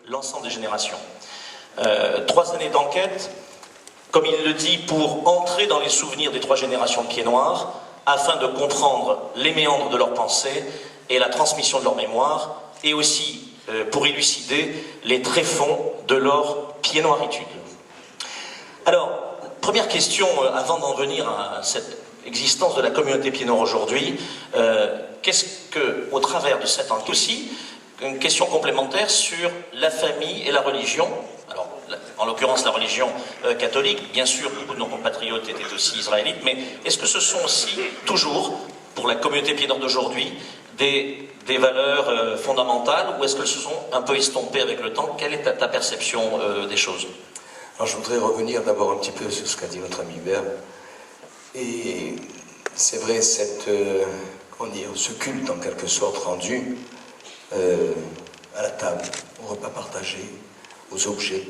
l'ensemble des générations. 3 années d'enquête, comme il le dit, pour entrer dans les souvenirs des 3 générations de Pieds Noirs, afin de comprendre les méandres de leur pensée et la transmission de leur mémoire, et aussi pour élucider les tréfonds de leur pieds-noiritude. Alors, première question, avant d'en venir à cette existence de la communauté Pieds-Noirs aujourd'hui, qu'est-ce que, au travers de cette enquête aussi, une question complémentaire sur la famille et la religion. Alors, en l'occurrence, la religion catholique. Bien sûr, beaucoup de nos compatriotes étaient aussi israélites, mais est-ce que ce sont aussi, toujours, pour la communauté Pieds-Noirs d'aujourd'hui, des valeurs fondamentales, ou est-ce qu'elles se sont un peu estompées avec le temps? Quelle est ta perception des choses? Alors, je voudrais revenir d'abord un petit peu sur ce qu'a dit notre ami Hubert. Et c'est vrai, ce culte, en quelque sorte, rendu à la table, au repas partagé, aux objets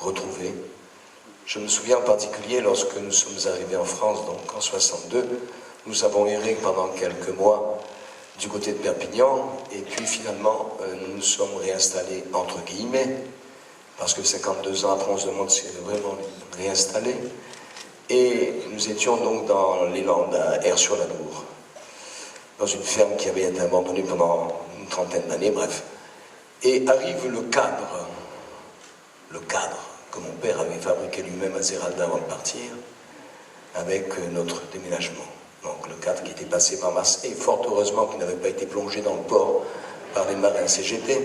retrouvés. Je me souviens en particulier, lorsque nous sommes arrivés en France, donc en 62, nous avons erré pendant quelques mois du côté de Perpignan, et puis finalement, nous nous sommes réinstallés, entre guillemets, parce que 52 ans après, on se demande si c'est vraiment réinstallé. Et nous étions donc dans les Landes, à Aire-sur-la-Nour, dans une ferme qui avait été abandonnée pendant une trentaine d'années, bref. Et arrive le cadre que mon père avait fabriqué lui-même à Zéralda avant de partir, avec notre déménagement. Donc le cadre qui était passé par Marseille, fort heureusement qu'il n'avait pas été plongé dans le port par les marins CGT.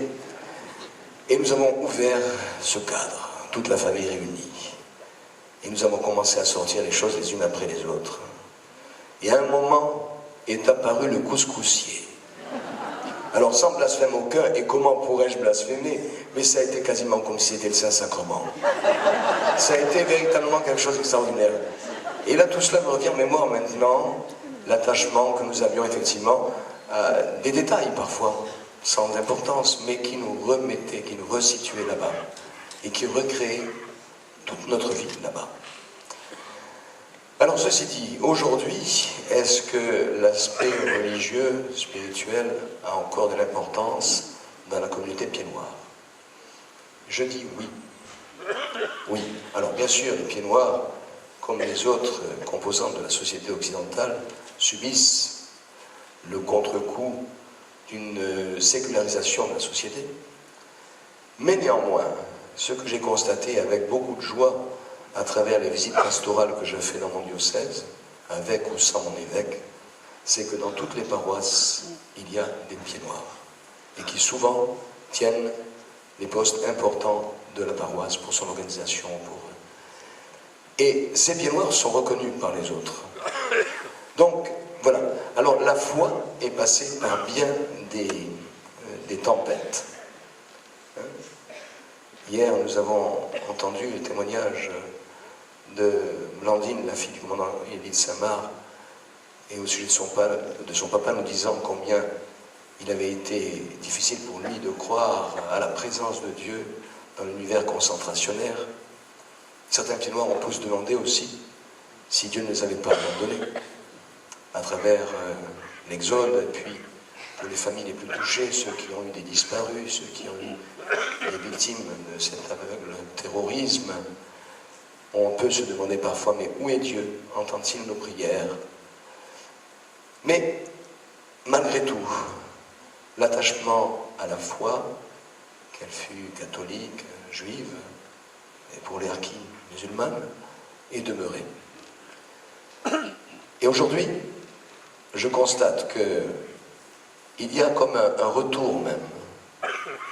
Et nous avons ouvert ce cadre, toute la famille réunie. Et nous avons commencé à sortir les choses les unes après les autres. Et à un moment est apparu le couscoussier. Alors sans blasphème aucun, et comment pourrais-je blasphémer? Mais ça a été quasiment comme si c'était le Saint-Sacrement. Ça a été véritablement quelque chose d'extraordinaire. Et là tout cela me revient en mémoire maintenant, l'attachement que nous avions effectivement à des détails parfois, sans importance, mais qui nous remettaient, qui nous resituaient là-bas, et qui recréaient toute notre vie là-bas. Alors ceci dit, aujourd'hui, est-ce que l'aspect religieux, spirituel, a encore de l'importance dans la communauté Pieds-Noirs? Je dis oui. Oui. Alors bien sûr, les Pieds-Noirs, comme les autres composantes de la société occidentale, subissent le contre-coup d'une sécularisation de la société. Mais néanmoins, ce que j'ai constaté avec beaucoup de joie à travers les visites pastorales que je fais dans mon diocèse, avec ou sans mon évêque, c'est que dans toutes les paroisses, il y a des Pieds-Noirs, et qui souvent tiennent les postes importants de la paroisse pour son organisation. Et ces Pieds-Noirs sont reconnus par les autres. Donc, voilà. Alors, la foi est passée par bien des tempêtes. Hier, nous avons entendu le témoignage de Blandine, la fille du commandant Élie Samar, et au sujet de son papa, nous disant combien il avait été difficile pour lui de croire à la présence de Dieu dans l'univers concentrationnaire. Certains Pieds-Noirs, on peut se demander aussi si Dieu ne les avait pas abandonnés à travers l'exode, et puis pour les familles les plus touchées, ceux qui ont eu des disparus, ceux qui ont eu des victimes de cet aveugle terrorisme. On peut se demander parfois, mais où est Dieu? Entend-il nos prières? Mais, malgré tout, l'attachement à la foi, qu'elle fut catholique, juive, et pour les harkis musulmane, est demeuré. Et aujourd'hui, je constate qu'il y a comme un retour même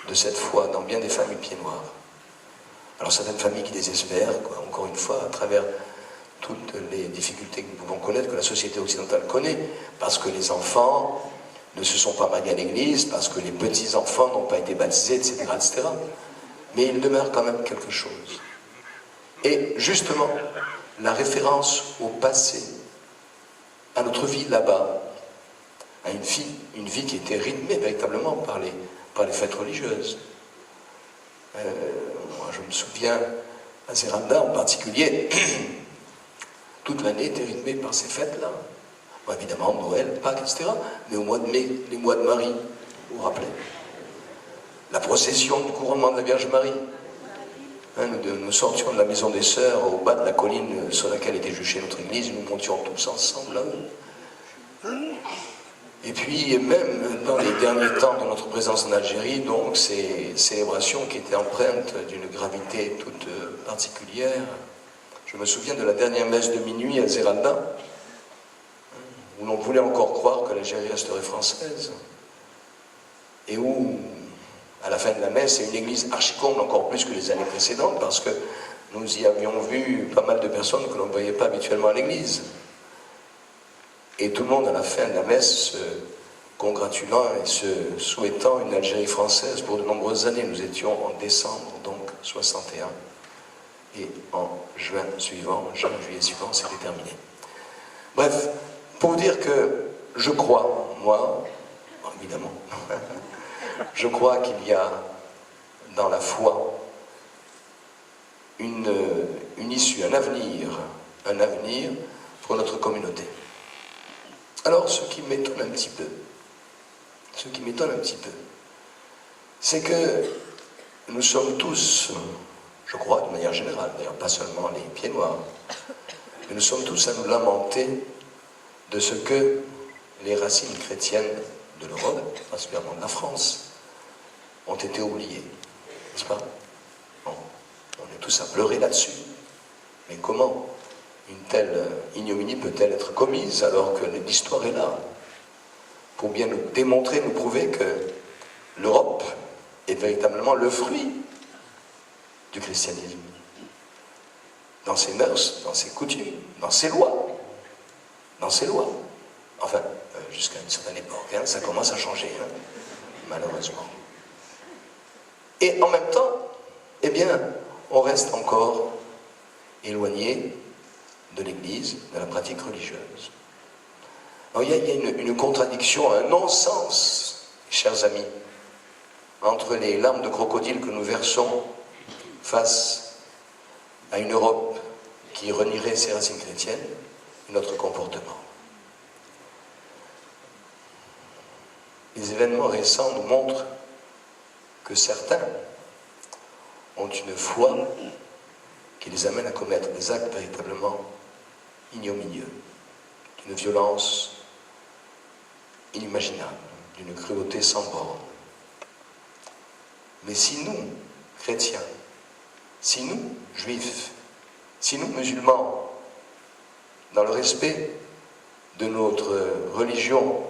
de cette foi dans bien des familles Pieds-Noirs. Alors certaines familles qui désespèrent, quoi, encore une fois, à travers toutes les difficultés que nous pouvons connaître, que la société occidentale connaît, parce que les enfants ne se sont pas mariés à l'église, parce que les petits-enfants n'ont pas été baptisés, etc., etc. Mais il demeure quand même quelque chose. Et justement, la référence au passé, à notre vie là-bas, à une vie qui était rythmée véritablement par les fêtes religieuses. Moi, je me souviens, à Zéralda en particulier, toute l'année était rythmée par ces fêtes-là. Bon, évidemment, Noël, Pâques, etc. Mais au mois de mai, les mois de Marie, vous vous rappelez? La procession du couronnement de la Vierge Marie. Hein, nous sortions de la maison des Sœurs au bas de la colline sur laquelle était juchée notre église, nous montions tous ensemble là-haut. Et puis même dans les derniers temps de notre présence en Algérie, donc ces célébrations qui étaient empreintes d'une gravité toute particulière. Je me souviens de la dernière messe de minuit à Zeralda, où l'on voulait encore croire que l'Algérie resterait française, et où, à la fin de la messe, c'est une église archi-comble encore plus que les années précédentes, parce que nous y avions vu pas mal de personnes que l'on ne voyait pas habituellement à l'église. Et tout le monde, à la fin de la messe, se congratulant et se souhaitant une Algérie française pour de nombreuses années. Nous étions en décembre, donc 61. Et en juin juillet suivant, c'était terminé. Bref, pour vous dire que je crois, moi, évidemment, je crois qu'il y a dans la foi une issue, un avenir pour notre communauté. Alors, ce qui m'étonne un petit peu, c'est que nous sommes tous, je crois, de manière générale, d'ailleurs pas seulement les pieds noirs, mais nous sommes tous à nous lamenter de ce que les racines chrétiennes de l'Europe, particulièrement de la France, ont été oubliées, n'est-ce pas? Bon, on est tous à pleurer là-dessus. Mais comment une telle ignominie peut-elle être commise alors que l'histoire est là pour bien nous démontrer, nous prouver que l'Europe est véritablement le fruit du christianisme, dans ses mœurs, dans ses coutumes, dans ses lois, enfin, jusqu'à une certaine époque, hein, ça commence à changer, hein, malheureusement. Et en même temps, eh bien, on reste encore éloigné de l'Église, de la pratique religieuse. Alors, il y a une contradiction, un non-sens, chers amis, entre les larmes de crocodile que nous versons face à une Europe qui renierait ses racines chrétiennes et notre comportement. Les événements récents nous montrent que certains ont une foi qui les amène à commettre des actes véritablement ignominieux, d'une violence inimaginable, d'une cruauté sans borne. Mais si nous, chrétiens, si nous, juifs, si nous, musulmans, dans le respect de notre religion,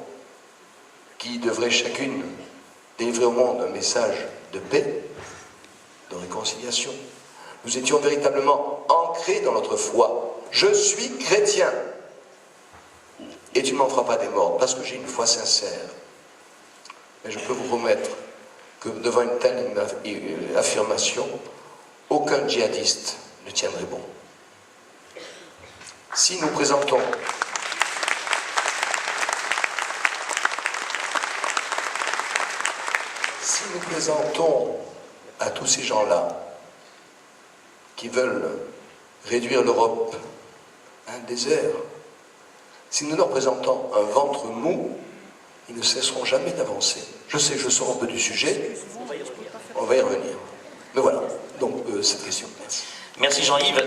qui devrait chacune délivrer au monde un message de paix, de réconciliation, nous étions véritablement ancrés dans notre foi. Je suis chrétien. Et tu ne m'en feras pas des morts, parce que j'ai une foi sincère. Mais je peux vous promettre que devant une telle affirmation, aucun djihadiste ne tiendrait bon. Si nous présentons à tous ces gens-là qui veulent réduire l'Europe à un désert, si nous leur présentons un ventre mou, ils ne cesseront jamais d'avancer. Je sais, je sors un peu du sujet, on va y revenir. Mais voilà, donc cette question. Merci. Merci Jean-Yves.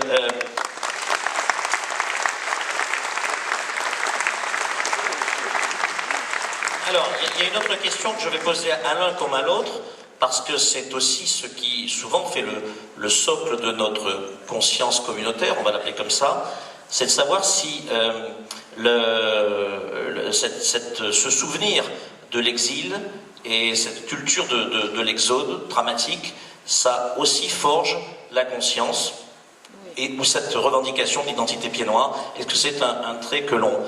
Alors, il y a une autre question que je vais poser à l'un comme à l'autre, parce que c'est aussi ce qui souvent fait le socle de notre conscience communautaire, on va l'appeler comme ça, c'est de savoir si ce souvenir de l'exil et cette culture de l'exode dramatique, ça aussi forge la conscience, et ou cette revendication d'identité pied noir. Est-ce que c'est un trait que l'on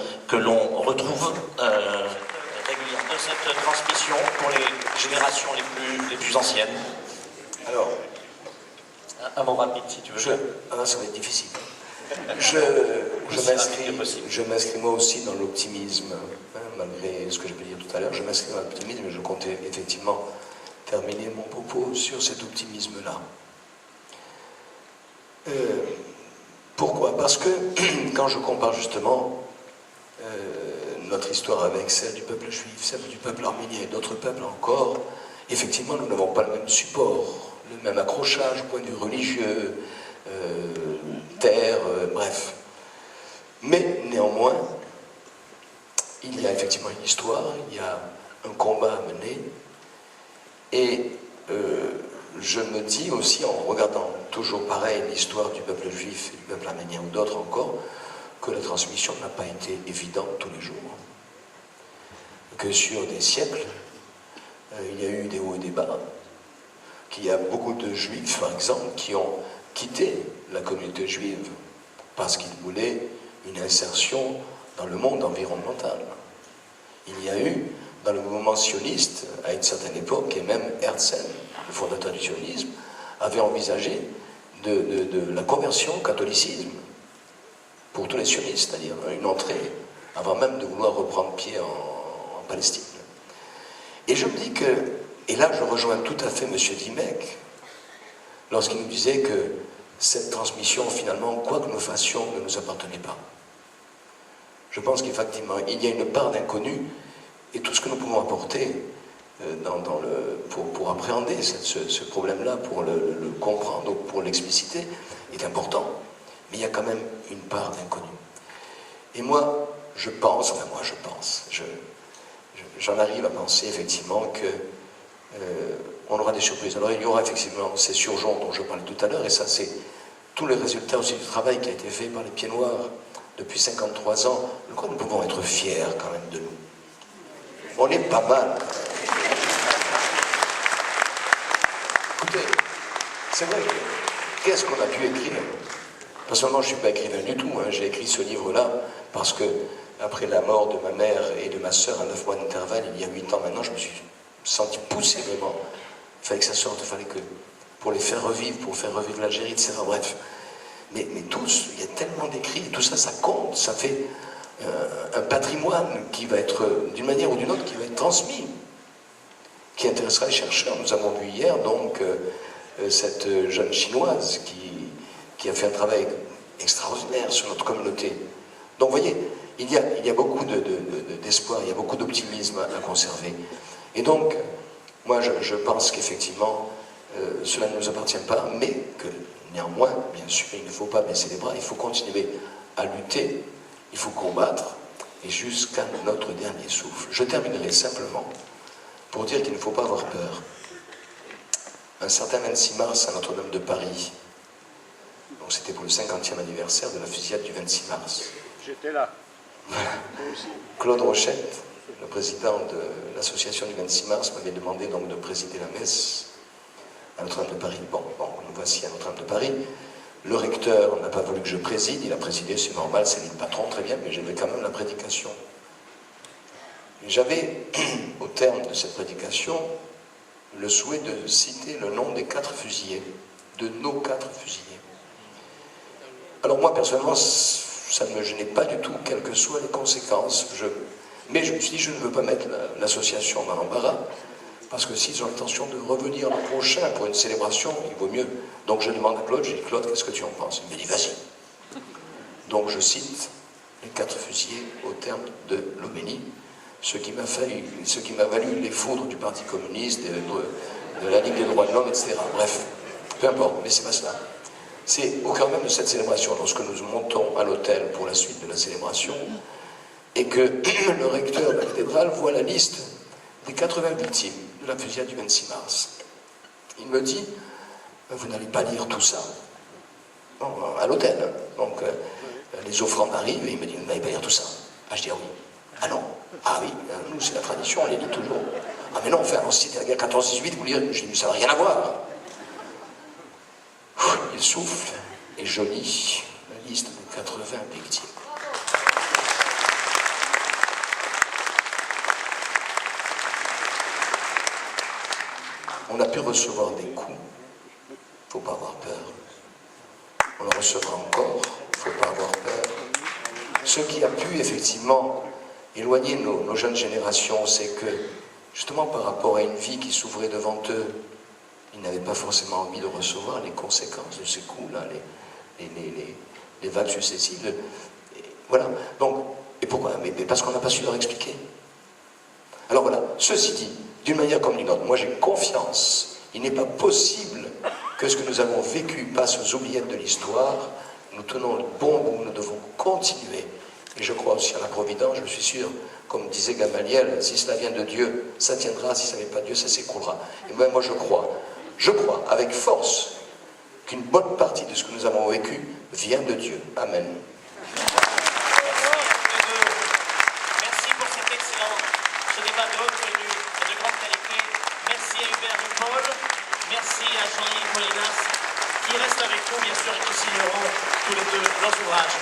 retrouve régulièrement de cette transmission pour les générations les plus anciennes? Alors, un mot rapide si tu veux. Ça va être difficile. Je m'inscris moi aussi dans l'optimisme, hein, malgré ce que je peux dire tout à l'heure, je m'inscris dans l'optimisme et je comptais effectivement terminer mon propos sur cet optimisme-là. Pourquoi? Parce que quand je compare justement notre histoire avec celle du peuple juif, celle du peuple arménien et d'autres peuples encore, Effectivement, nous n'avons pas le même support, le même accrochage, point de vue religieux, terre, bref. Mais néanmoins, il y a effectivement une histoire, il y a un combat à mener, et je me dis aussi, en regardant toujours pareil l'histoire du peuple juif, du peuple arménien ou d'autres encore, que la transmission n'a pas été évidente tous les jours. Que sur des siècles, il y a eu des hauts et des bas, qu'il y a beaucoup de juifs, par exemple, qui ont quitté la communauté juive parce qu'ils voulaient une insertion dans le monde environnemental. Il y a eu, dans le mouvement sioniste, à une certaine époque, et même Herzl, le fondateur du sionisme, avait envisagé de la conversion au catholicisme pour tous les sionistes, c'est-à-dire une entrée, avant même de vouloir reprendre pied en Palestine. Et je me dis que, et là je rejoins tout à fait M. Dimech, lorsqu'il nous disait que cette transmission, finalement, quoi que nous fassions, ne nous appartenait pas. Je pense qu'effectivement, il y a une part d'inconnu, et tout ce que nous pouvons apporter pour appréhender ce problème-là, pour le comprendre, pour l'expliciter, est important. Mais il y a quand même une part d'inconnu. Et moi, je pense, j'en arrive à penser effectivement que on aura des surprises. Alors il y aura effectivement ces surgeons dont je parlais tout à l'heure, et ça c'est tous les résultats aussi du travail qui a été fait par les Pieds Noirs depuis 53 ans. De quoi nous pouvons être fiers quand même de nous. On est pas mal. Écoutez, c'est vrai que qu'est-ce qu'on a pu écrire? Personnellement, je ne suis pas écrivain du tout. J'ai écrit ce livre-là parce que, après la mort de ma mère et de ma sœur à 9 mois d'intervalle, il y a 8 ans maintenant, je me suis senti poussé vraiment. Il fallait que ça sorte, il fallait que, pour les faire revivre, pour faire revivre l'Algérie, etc. Bref. Mais tous, il y a tellement d'écrits, tout ça, ça compte, ça fait un patrimoine qui va être, d'une manière ou d'une autre, qui va être transmis, qui intéressera les chercheurs. Nous avons vu hier, donc, cette jeune chinoise qui a fait un travail extraordinaire sur notre communauté. Donc, vous voyez, il y a beaucoup d'espoir, il y a beaucoup d'optimisme à conserver. Et donc, moi, je pense qu'effectivement, cela ne nous appartient pas, mais que, néanmoins, bien sûr, il ne faut pas baisser les bras, il faut continuer à lutter, il faut combattre, et jusqu'à notre dernier souffle. Je terminerai simplement pour dire qu'il ne faut pas avoir peur. Un certain 26 mars à Notre-Dame de Paris, donc c'était pour le 50e anniversaire de la fusillade du 26 mars. J'étais là. Claude Rochette, le président de l'association du 26 mars, m'avait demandé donc de présider la messe à Notre-Dame de Paris. Bon, nous voici à Notre-Dame de Paris. Le recteur n'a pas voulu que je préside, il a présidé, c'est normal, c'est lui le patron, très bien, mais j'avais quand même la prédication. J'avais, au terme de cette prédication, le souhait de citer le nom des 4 fusillés, de nos 4 fusillés. Alors moi, personnellement, ça ne me gênait pas du tout, quelles que soient les conséquences. Mais je me suis dit, je ne veux pas mettre l'association dans l'embarras, parce que s'ils ont l'intention de revenir le prochain pour une célébration, il vaut mieux. Donc je demande à Claude, j'ai dit, Claude, qu'est-ce que tu en penses? Il me dit, vas-y. Donc je cite les 4 fusillés au terme de l'homélie, ce qui m'a valu les foudres du Parti communiste, de la Ligue des droits de l'homme, etc. Bref, peu importe, mais c'est pas cela. C'est au cœur même de cette célébration, lorsque nous montons à l'autel pour la suite de la célébration, et que le recteur de la cathédrale voit la liste des 80 victimes de la fusillade du 26 mars. Il me dit, vous n'allez pas lire tout ça. Bon, à l'autel. Donc, les offrandes arrivent, et il me dit, vous n'allez pas lire tout ça. Ah, je dis, ah oui. Ah non. Ah oui, nous, c'est la tradition, on les lit toujours. Ah mais non, enfin, c'était la guerre 14-18, vous lirez. Je dis, mais ça n'a rien à voir. Il souffle, et je lis la liste de 80 victimes. On a pu recevoir des coups, il ne faut pas avoir peur. On en recevra encore, il ne faut pas avoir peur. Ce qui a pu effectivement éloigner nos jeunes générations, c'est que, justement par rapport à une vie qui s'ouvrait devant eux, ils n'avaient pas forcément envie de recevoir les conséquences de ces coups-là, les vagues successives. Et voilà. Donc, et pourquoi? Mais parce qu'on n'a pas su leur expliquer. Alors voilà, ceci dit, d'une manière comme d'une autre. Moi j'ai confiance. Il n'est pas possible que ce que nous avons vécu passe aux oubliettes de l'histoire. Nous tenons le bon bout, nous devons continuer. Et je crois aussi à la providence, je suis sûr, comme disait Gamaliel, si cela vient de Dieu, ça tiendra, si ça n'est pas Dieu, ça s'écroulera. Et bien moi je crois avec force qu'une bonne partie de ce que nous avons vécu vient de Dieu. Amen. Merci pour cet excellent, ce débat de haute tenue et de grande qualité. Merci à Hubert Paul, merci à Jean-Yves Molinas, qui reste avec nous, bien sûr, et qui signeront tous les deux leurs ouvrages.